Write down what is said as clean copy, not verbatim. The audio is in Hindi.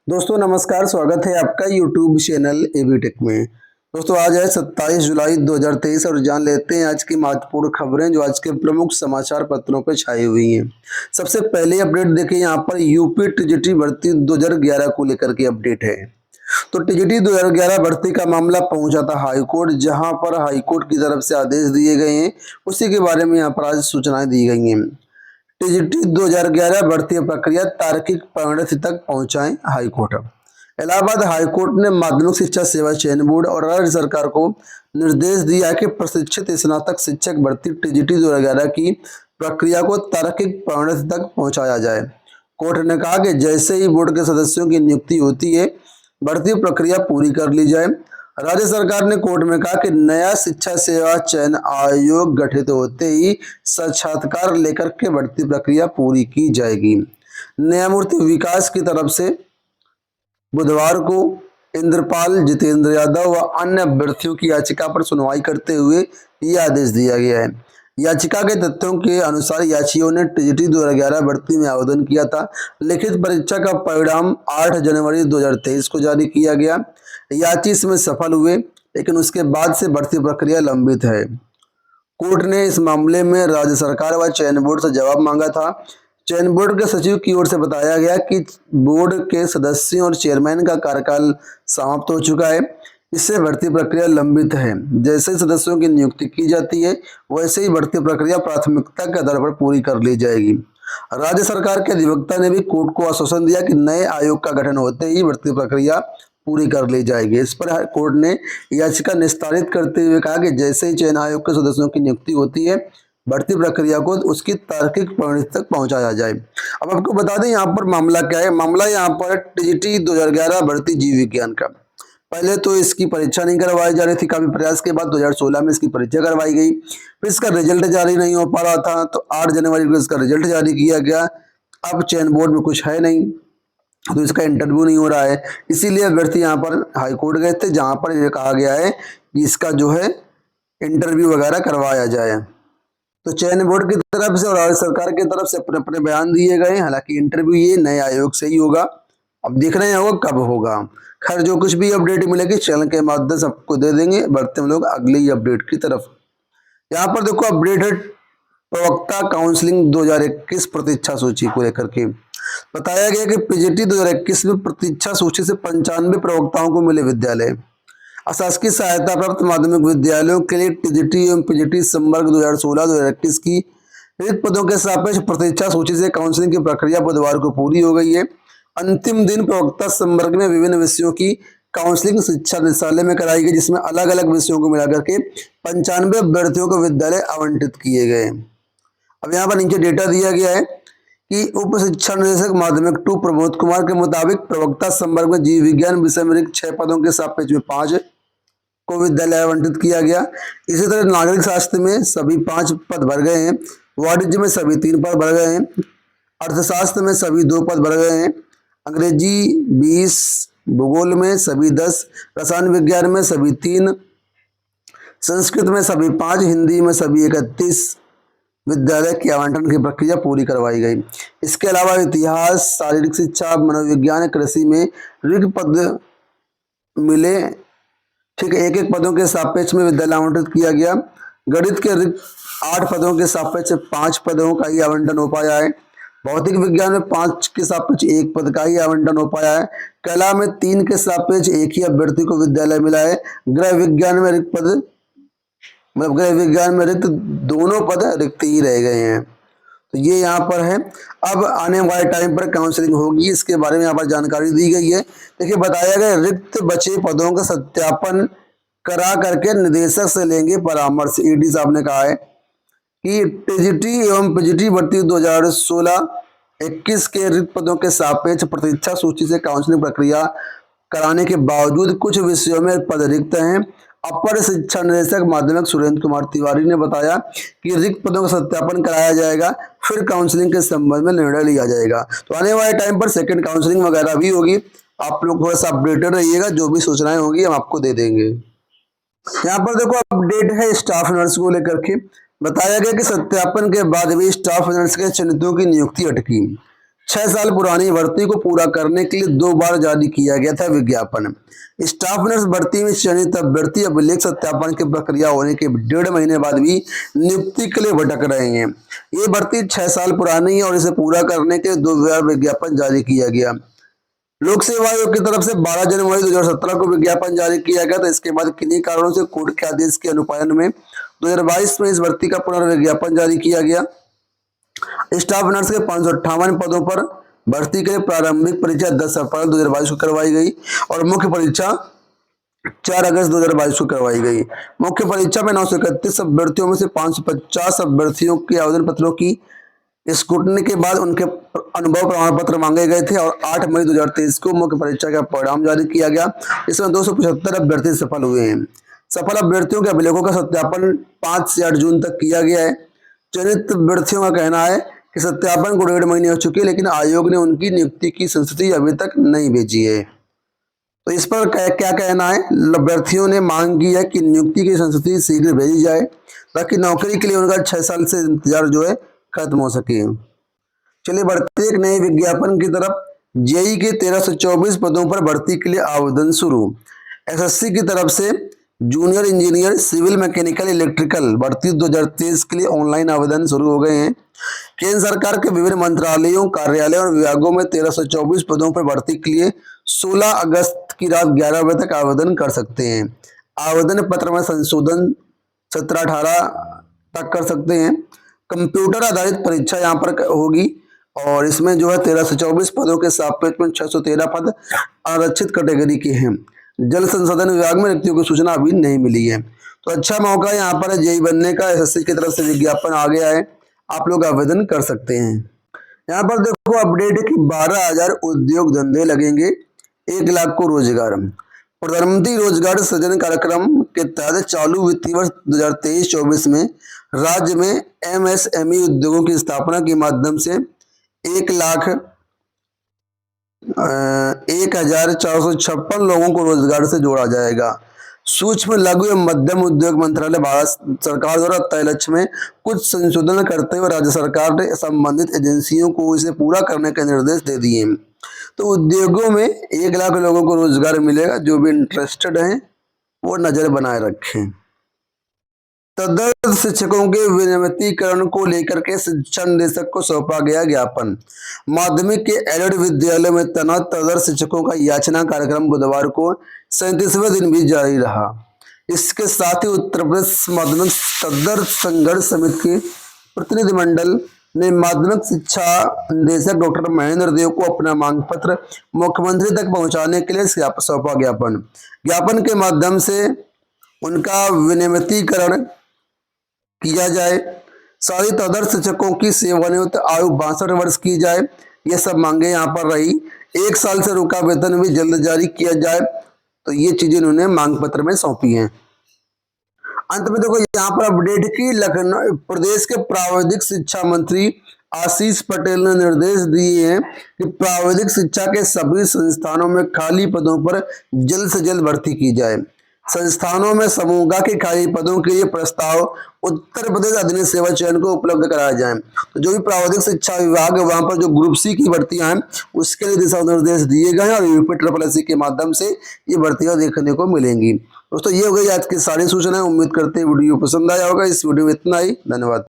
दोस्तों नमस्कार, स्वागत है आपका यूट्यूब चैनल एबी टेक में। दोस्तों आज है 27 जुलाई 2023 और जान लेते हैं आज की महत्वपूर्ण खबरें जो आज के प्रमुख समाचार पत्रों पर छाई हुई हैं। सबसे पहले अपडेट देखिए, यहाँ पर यूपी टीजीटी भर्ती 2011 को लेकर के अपडेट है। तो टीजीटी 2011 भर्ती का मामला पहुंचा था हाईकोर्ट, जहां पर हाईकोर्ट की तरफ से आदेश दिए गए हैं, उसी के बारे में यहाँ पर आज सूचनाएं दी गई हैं। टीजीटी 2011 भर्ती प्रक्रिया तार्किक परिणति तक पहुंचाएं हाईकोर्ट। इलाहाबाद हाईकोर्ट ने माध्यमिक शिक्षा सेवा चयन बोर्ड और राज्य सरकार को निर्देश दिया कि प्रशिक्षित स्नातक शिक्षक भर्ती टीजीटी 2011 की प्रक्रिया को तार्किक परिणति तक पहुंचाया जाए। कोर्ट ने कहा कि जैसे ही बोर्ड के सदस्यों की नियुक्ति होती है, भर्ती प्रक्रिया पूरी कर ली जाए। राज्य सरकार ने कोर्ट में कहा कि नया शिक्षा सेवा चयन आयोग गठित होते ही साक्षात्कार लेकर के भर्ती प्रक्रिया पूरी की जाएगी। न्यायमूर्ति विकास की तरफ से बुधवार को इंद्रपाल, जितेंद्र यादव व अन्य अभ्यर्थियों की याचिका पर सुनवाई करते हुए यह आदेश दिया गया है। याचिका के तथ्यों के अनुसार याचियों ने टीजीटी 2011 भर्ती में आवेदन किया था। लिखित परीक्षा का परिणाम 8 जनवरी 2023 को जारी किया गया। याची इसमें सफल हुए, लेकिन उसके बाद से भर्ती प्रक्रिया लंबित है। कोर्ट ने इस मामले में राज्य सरकार व चयन बोर्ड से जवाब मांगा था। चयन बोर्ड के सचिव की ओर से बताया गया कि बोर्ड के सदस्यों और चेयरमैन का कार्यकाल समाप्त हो चुका है, इससे भर्ती प्रक्रिया लंबित है। जैसे ही सदस्यों की नियुक्ति की जाती है, वैसे ही भर्ती प्रक्रिया प्राथमिकता के आधार पर पूरी कर ली जाएगी। राज्य सरकार के अधिवक्ता ने भी कोर्ट को आश्वासन दिया कि नए आयोग का गठन होते ही भर्ती प्रक्रिया पूरी कर ली जाएगी। इस पर कोर्ट ने याचिका निस्तारित करते हुए कहा कि जैसे ही चयन आयोग के सदस्यों की नियुक्ति होती है, भर्ती प्रक्रिया को उसकी तार्किक परिणति तक पहुंचाया जाए। अब आपको बता दें यहाँ पर मामला क्या है। मामला यहाँ पर टीजीटी 2011 भर्ती जीव विज्ञान का। पहले तो इसकी परीक्षा नहीं करवाई जा रही थी, काफी प्रयास के बाद 2016 में इसकी परीक्षा करवाई गई, फिर इसका रिजल्ट जारी नहीं हो पा रहा था, तो 8 जनवरी को इसका रिजल्ट जारी किया गया। अब चयन बोर्ड में कुछ है नहीं, तो इसका इंटरव्यू नहीं हो रहा है, इसीलिए अभ्यर्थी यहाँ पर हाईकोर्ट गए थे, जहाँ पर यह कहा गया है कि इसका जो है इंटरव्यू वगैरह करवाया जाए। तो चयन बोर्ड की तरफ से और राज्य सरकार की तरफ से अपने अपने बयान दिए गए। हालांकि इंटरव्यू ये नए आयोग से ही होगा, अब देख रहे होगा कब होगा। खैर, जो कुछ भी अपडेट मिलेगी चैनल के माध्यम से आपको दे देंगे। बढ़ते हम लोग अगली अपडेट की तरफ। यहाँ पर देखो अपडेट है प्रवक्ता काउंसलिंग 2021 प्रतीक्षा सूची को लेकर के। बताया गया कि पीजीटी 2021 में प्रतीक्षा सूची से 95 प्रवक्ताओं को मिले विद्यालय। अशासकीय सहायता प्राप्त माध्यमिक विद्यालयों के लिए टीजीटी एवं पीजीटी संवर्ग 2016-2021 की रिक्त पदों के सापेक्ष प्रतीक्षा सूची से काउंसलिंग की प्रक्रिया बुधवार को पूरी हो गई है। अंतिम दिन प्रवक्ता संवर्ग में विभिन्न विषयों की काउंसलिंग शिक्षा निदेशालय में कराई गई, जिसमें अलग अलग विषयों को मिलाकर के 95 अभ्यर्थियों को विद्यालय आवंटित किए गए। अब यहाँ पर नीचे डेटा दिया गया है कि उप शिक्षा निदेशक माध्यमिक 2 प्रमोद कुमार के मुताबिक प्रवक्ता संवर्ग में जीव विज्ञान विषय में रिक्त 6 पदों के सापेक्ष में 5 को विद्यालय आवंटित किया गया। इसी तरह नागरिक शास्त्र में सभी 5 पद भर गए हैं, वाणिज्य में सभी 3 पद भर गए हैं, अर्थशास्त्र में सभी 2 पद भर गए हैं, अंग्रेजी 20, भूगोल में सभी 10, रसायन विज्ञान में सभी 3, संस्कृत में सभी 5, हिंदी में सभी 31 विद्यालय की आवंटन की प्रक्रिया पूरी करवाई गई। इसके अलावा इतिहास, शारीरिक शिक्षा, मनोविज्ञान, कृषि में रिक्त पद मिले, ठीक है, 1-1 पदों के सापेक्ष में विद्यालय आवंटित किया गया। गणित के रिक्त 8 पदों के सापेक्ष 5 पदों का ही आवंटन हो पाया है। भौतिक विज्ञान में 5 के सापेक्ष 1 पद का ही आवंटन हो पाया है। कला में 3 के सापेक्ष 1 ही अभ्यर्थी को विद्यालय मिला है। गृह विज्ञान में रिक्त पद गृह विज्ञान में रिक्त दोनों पद रिक्त ही रह गए हैं। तो ये यहाँ पर है। अब आने वाले टाइम पर काउंसलिंग होगी, इसके बारे में यहाँ पर जानकारी दी गई है। देखिए बताया गया रिक्त बचे पदों का सत्यापन करा करके निदेशक से लेंगे परामर्श। ईडी साहब ने कहा है कि टीजीटी एवं पीजीटी भर्ती 2016-21 के रिक्त पदों के सापेक्ष प्रतीक्षा सूची से काउंसलिंग प्रक्रिया कराने के बावजूद कुछ विषयों में पद रिक्त हैं। अपर शिक्षा निदेशक माध्यमिक सुरेंद्र कुमार तिवारी ने बताया कि रिक्त पदों का सत्यापन कराया जाएगा, फिर काउंसलिंग के संबंध में निर्णय लिया जाएगा। तो आने वाले टाइम पर सेकंड काउंसलिंग वगैरह भी होगी। आप लोग थोड़ा सा अपडेटेड रहिएगा, जो भी सूचनाएं होगी हम आपको दे देंगे। यहाँ पर देखो अपडेट है स्टाफ नर्स को लेकर के। बताया गया कि सत्यापन के बाद भी स्टाफ नर्स के चयनितों की नियुक्ति अटकी। 6 साल पुरानी भर्ती को पूरा करने के लिए 2 बार जारी किया गया था विज्ञापन। स्टाफ नर्स भर्ती में चयनित अभ्यर्थी अभिलेख सत्यापन की प्रक्रिया होने के 1.5 महीने बाद भी नियुक्ति के लिए भटक रहे हैं। ये भर्ती 6 साल पुरानी है और इसे पूरा करने के लिए 2 बार विज्ञापन जारी किया गया। लोक सेवा आयोग की तरफ से 12 जनवरी 2017 को विज्ञापन जारी किया गया था। इसके बाद किन्हीं कारणों से कोर्ट के आदेश के अनुपालन में 2022 में इस भर्ती का पुनर्विज्ञापन जारी किया गया। स्टाफ नर्स के 558 पदों पर भर्ती के लिए प्रारंभिक परीक्षा 10 अप्रैल 2022 को करवाई गई और मुख्य परीक्षा 4 अगस्त 2022 को करवाई गई। मुख्य परीक्षा में 931 अभ्यर्थियों में से 550 अभ्यर्थियों के आवेदन पत्रों की स्क्रूटनी के बाद उनके अनुभव प्रमाण पत्र मांगे गए थे और 8 मई 2023 को मुख्य परीक्षा का परिणाम जारी किया गया। इसमें 275 अभ्यर्थी सफल हुए हैं। सफल अभ्यर्थियों के अभिलेखों का सत्यापन 5 से 8 जून तक किया गया है। चयनित अभ्यर्थियों का कहना है कि सत्यापन को 1.5 महीने हो चुके हैं, लेकिन आयोग ने उनकी नियुक्ति की संस्तुति अभी तक नहीं भेजी है। तो इस पर क्या कहना है? अभ्यर्थियों ने मांग की है कि नियुक्ति की संस्तुति शीघ्र भेजी जाए ताकि नौकरी के लिए उनका 6 साल से इंतजार जो है खत्म हो सके। चलिए बढ़ते एक नए विज्ञापन की तरफ। जेई के 1324 पदों पर भर्ती के लिए आवेदन शुरू। एसएससी की तरफ से junior engineer civil mechanical electrical भर्ती 2023 के लिए ऑनलाइन आवेदन शुरू हो गए हैं। केंद्र सरकार के विभिन्न मंत्रालयों, कार्यालयों और विभागों में 1324 पदों पर भर्ती के लिए 16 अगस्त की रात 11 बजे तक आवेदन कर सकते हैं। आवेदन पत्र में संशोधन 17-18 तक कर सकते हैं। कंप्यूटर आधारित परीक्षा यहाँ पर होगी और इसमें जो है 1324 पदों के सापेक्ष में 613 पद आरक्षित कैटेगरी के हैं। जल संसाधन विभाग में रिक्तियों की सूचना अभी नहीं मिली है। तो अच्छा मौका यहाँ पर जेई बनने का। एसएससी की तरफ से विज्ञापन आ गया है, आप लोग आवेदन कर सकते हैं। यहाँ पर देखो अपडेट है कि 12,000 उद्योग धंधे लगेंगे, 1 लाख को रोजगार। प्रधानमंत्री रोजगार सृजन कार्यक्रम के तहत चालू वित्तीय वर्ष 2023-24 में राज्य में एमएसएमई उद्योगों की स्थापना के माध्यम से 1,0456 लोगों को रोजगार से जोड़ा जाएगा। सूक्ष्म लघु एवं मध्यम उद्योग मंत्रालय भारत सरकार द्वारा तय लक्ष्य में कुछ संशोधन करते हुए राज्य सरकार ने संबंधित एजेंसियों को इसे पूरा करने के निर्देश दे दिए हैं। तो उद्योगों में 1 लाख लोगों को रोजगार मिलेगा। जो भी इंटरेस्टेड हैं वो नजर बनाए रखें। तदर्थ शिक्षकों के विनियमितीकरण को लेकर के शिक्षा निदेशक को सौंपा गया ज्ञापन। माध्यमिक के एडेड विद्यालयों में तैनात तदर्थ शिक्षकों का याचना कार्यक्रम बुधवार को 37वें दिन भी जारी रहा। इसके साथ ही उत्तर प्रदेश माध्यमिक तदर्थ संघर्ष समिति के प्रतिनिधिमंडल ने माध्यमिक शिक्षा निदेशक डॉक्टर महेंद्र देव को अपना मांग पत्र मुख्यमंत्री तक पहुंचाने के लिए सौंपा ज्ञापन के माध्यम से उनका विनियमितीकरण किया जाए। साथ ही तदर्थ शिक्षकों की सेवानिवृत्त आयु 62 वर्ष की जाए। ये सब मांगे यहाँ पर रही। 1 साल से रुका वेतन भी जल्द जारी किया जाए। तो ये चीजें उन्होंने मांग पत्र में सौंपी हैं। अंत में देखो यहाँ पर अपडेट की लखनऊ प्रदेश के प्राविधिक शिक्षा मंत्री आशीष पटेल ने निर्देश दिए हैं कि प्राविधिक शिक्षा के सभी संस्थानों में खाली पदों पर जल्द से जल्द भर्ती की जाए। संस्थानों में समूह के खाली पदों के लिए प्रस्ताव उत्तर प्रदेश अधीन सेवा चयन को उपलब्ध कराया जाए। तो जो भी प्राविधिक शिक्षा विभाग है वहां पर जो ग्रुप सी की भर्तियां हैं उसके लिए दिशा निर्देश दिए गए हैं और यूपी के माध्यम से ये भर्तियां देखने को मिलेंगी। दोस्तों ये हो गई आज की सारी सूचनाएं। उम्मीद करते हैं वीडियो पसंद आया होगा। इस वीडियो में इतना ही। धन्यवाद।